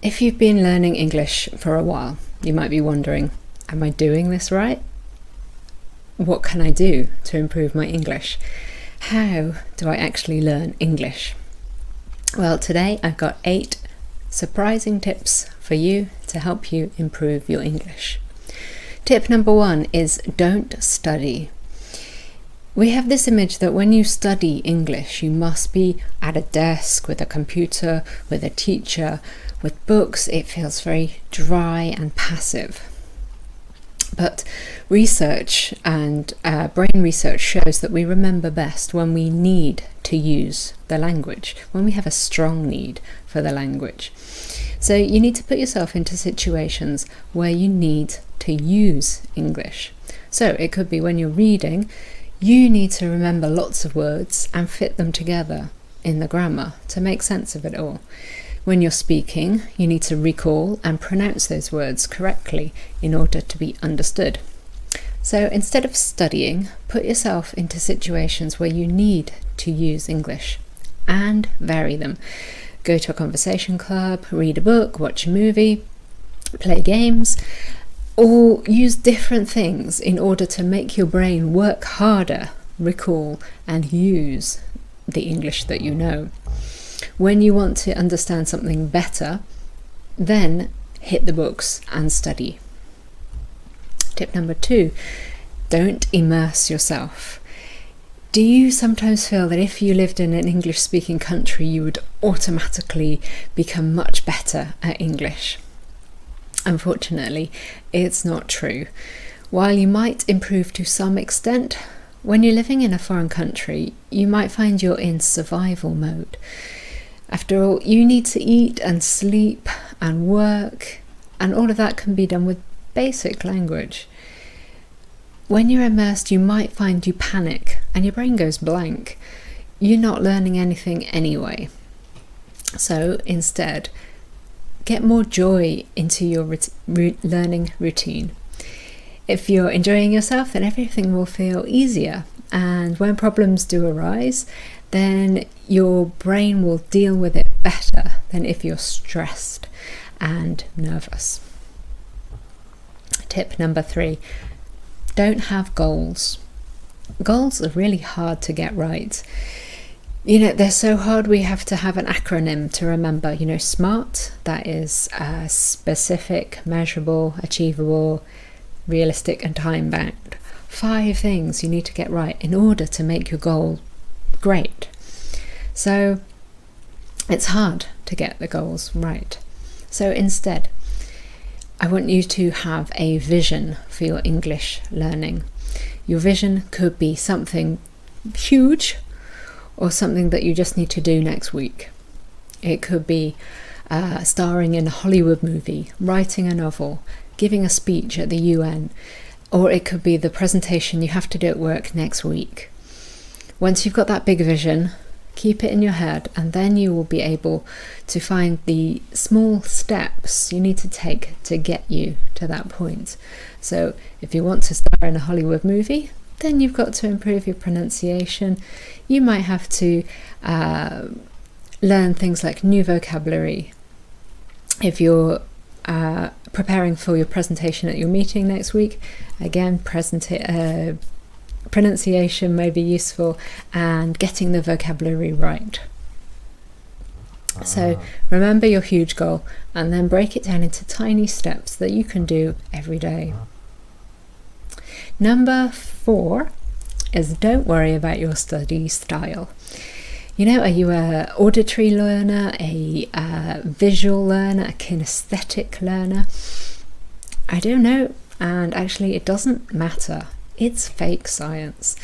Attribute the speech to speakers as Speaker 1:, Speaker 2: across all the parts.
Speaker 1: If you've been learning English for a while, you might be wondering, am I doing this right? What can I do to improve my English? How do I actually learn English? Well, today I've got 8 surprising tips for you to help you improve your English. Tip number 1 is don't study. We have this image that when you study English, you must be at a desk with a computer, with a teacher, with books. It feels very dry and passive. But research and brain research shows that we remember best when we need to use the language, when we have a strong need for the language. So you need to put yourself into situations where you need to use English. So it could be when you're reading, you need to remember lots of words and fit them together in the grammar to make sense of it all. When you're speaking, you need to recall and pronounce those words correctly in order to be understood. So instead of studying, put yourself into situations where you need to use English and vary them. Go to a conversation club, read a book, watch a movie, play games, or use different things in order to make your brain work harder, recall and use the English that you know. When you want to understand something better, then hit the books and study. Tip number 2, don't immerse yourself. Do you sometimes feel that if you lived in an English-speaking country, you would automatically become much better at English? Unfortunately, it's not true. While you might improve to some extent, when you're living in a foreign country, you might find you're in survival mode. After all, you need to eat and sleep and work, and all of that can be done with basic language. When you're immersed, you might find you panic and your brain goes blank. You're not learning anything anyway. So instead, get more joy into your learning routine. If you're enjoying yourself, then everything will feel easier. And when problems do arise, then your brain will deal with it better than if you're stressed and nervous. Tip number 3, don't have goals. Goals are really hard to get right. They're so hard. We have to have an acronym to remember. SMART, that is specific, measurable, achievable, realistic and time-bound. 5 things you need to get right in order to make your goal great. So it's hard to get the goals right. So instead, I want you to have a vision for your English learning. Your vision could be something huge or something that you just need to do next week. It could be starring in a Hollywood movie, writing a novel, giving a speech at the UN, or it could be the presentation you have to do at work next week. Once you've got that big vision, keep it in your head, and then you will be able to find the small steps you need to take to get you to that point. So if you want to star in a Hollywood movie, then you've got to improve your pronunciation. You might have to learn things like new vocabulary. If you're preparing for your presentation at your meeting next week, again, pronunciation may be useful, and getting the vocabulary right. So remember your huge goal and then break it down into tiny steps that you can do every day. Number 4 is don't worry about your study style. Are you an auditory learner, a visual learner, a kinesthetic learner? I don't know, and actually it doesn't matter. It's fake science.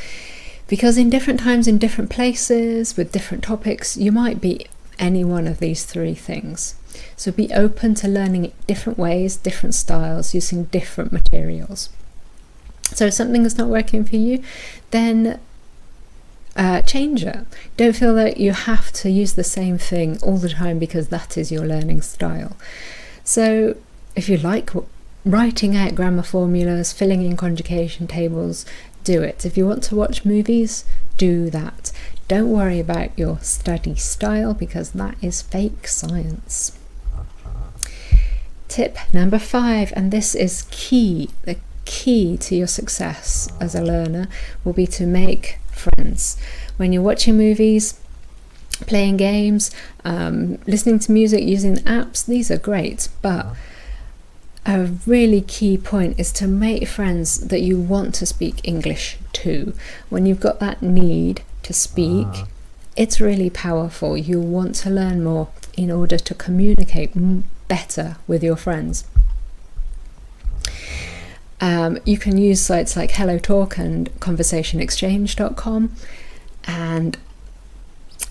Speaker 1: Because in different times, in different places, with different topics, you might be any one of these 3 things. So be open to learning it different ways, different styles, using different materials. So if something is not working for you, then change it. Don't feel that you have to use the same thing all the time because that is your learning style. So if you like writing out grammar formulas, filling in conjugation tables, do it. If you want to watch movies, do that. Don't worry about your study style because that is fake science. Tip number 5, and this is key. The key to your success as a learner will be to make friends. When you're watching movies, playing games, listening to music, using apps, these are great, but a really key point is to make friends that you want to speak English to. When you've got that need to speak, it's really powerful. You'll want to learn more in order to communicate better with your friends. You can use sites like HelloTalk and conversationexchange.com, and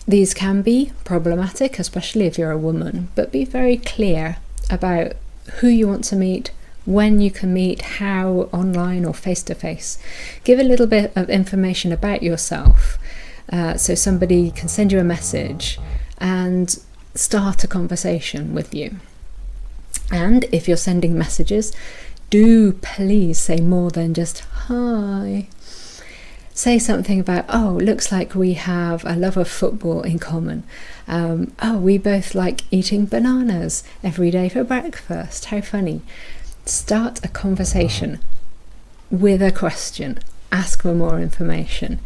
Speaker 1: these can be problematic, especially if you're a woman, but be very clear about who you want to meet, when you can meet, how, online or face-to-face. Give a little bit of information about yourself, so somebody can send you a message and start a conversation with you. And if you're sending messages, do please say more than just hi. Say something about, oh, looks like we have a love of football in common. Oh, we both like eating bananas every day for breakfast. How funny. Start a conversation with a question. Ask for more information.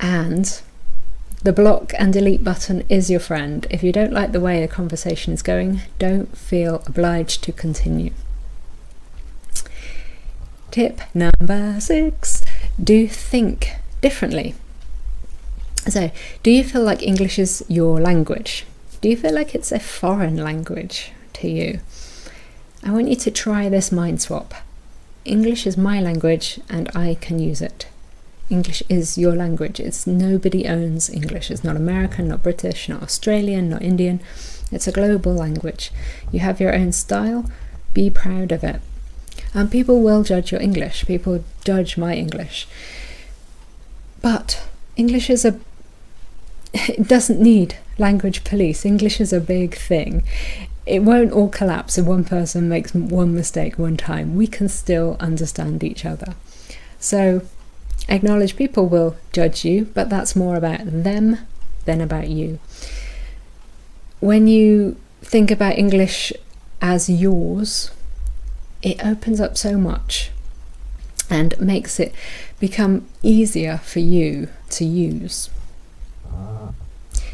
Speaker 1: And the block and delete button is your friend. If you don't like the way a conversation is going, don't feel obliged to continue. Tip number 6, do think differently. So, do you feel like English is your language? Do you feel like it's a foreign language to you? I want you to try this mind swap. English is my language and I can use it. English is your language. It's nobody owns English. It's not American, not British, not Australian, not Indian. It's a global language. You have your own style. Be proud of it. And people will judge your English. People judge my English. But English is it doesn't need language police. English is a big thing. It won't all collapse if one person makes one mistake one time. We can still understand each other. So acknowledge people will judge you, but that's more about them than about you. When you think about English as yours, it opens up so much and makes it become easier for you to use.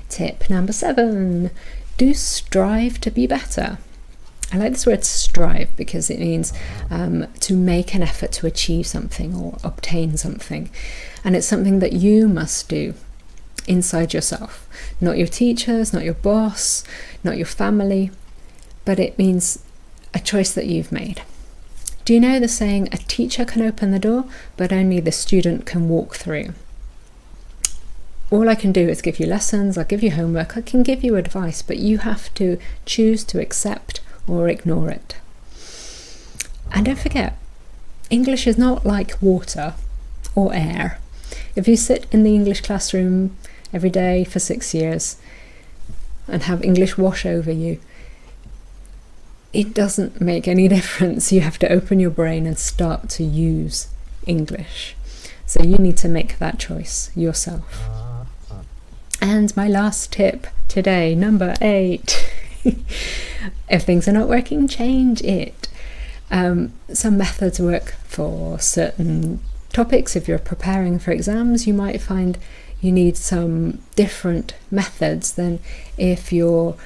Speaker 1: Tip number 7, do strive to be better. I like this word strive because it means to make an effort to achieve something or obtain something. And it's something that you must do inside yourself. Not your teachers, not your boss, not your family, but it means a choice that you've made. Do you know the saying, a teacher can open the door, but only the student can walk through? All I can do is give you lessons, I'll give you homework, I can give you advice, but you have to choose to accept or ignore it. And don't forget, English is not like water or air. If you sit in the English classroom every day for 6 years and have English wash over you, it doesn't make any difference. You have to open your brain and start to use English. So you need to make that choice yourself. And my last tip today, number 8. If things are not working, change it. Some methods work for certain topics. If you're preparing for exams, you might find you need some different methods than if you're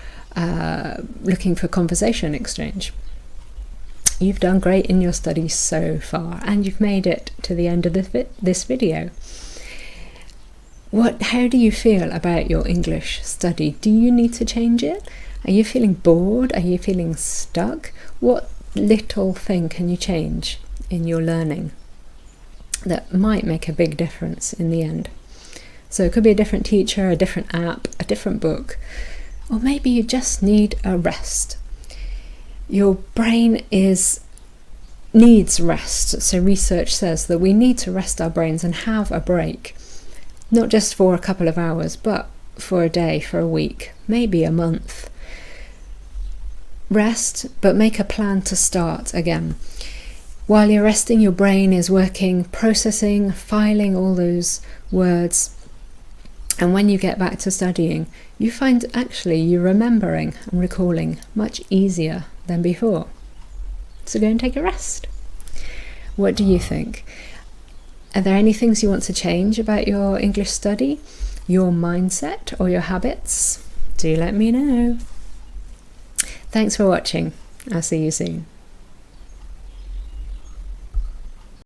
Speaker 1: looking for conversation exchange. You've done great in your studies so far, and you've made it to the end of this video. How do you feel about your English study? Do you need to change it? Are you feeling bored? Are you feeling stuck? What little thing can you change in your learning that might make a big difference in the end? So it could be a different teacher, a different app, a different book, or maybe you just need a rest. Your brain needs rest. So research says that we need to rest our brains and have a break, not just for a couple of hours, but for a day, for a week, maybe a month. Rest, but make a plan to start again. While you're resting, your brain is working, processing, filing all those words. And when you get back to studying, you find actually you're remembering and recalling much easier than before. So go and take a rest. What do you think? Are there any things you want to change about your English study, your mindset, or your habits? Do let me know. Thanks for watching. I'll see you soon.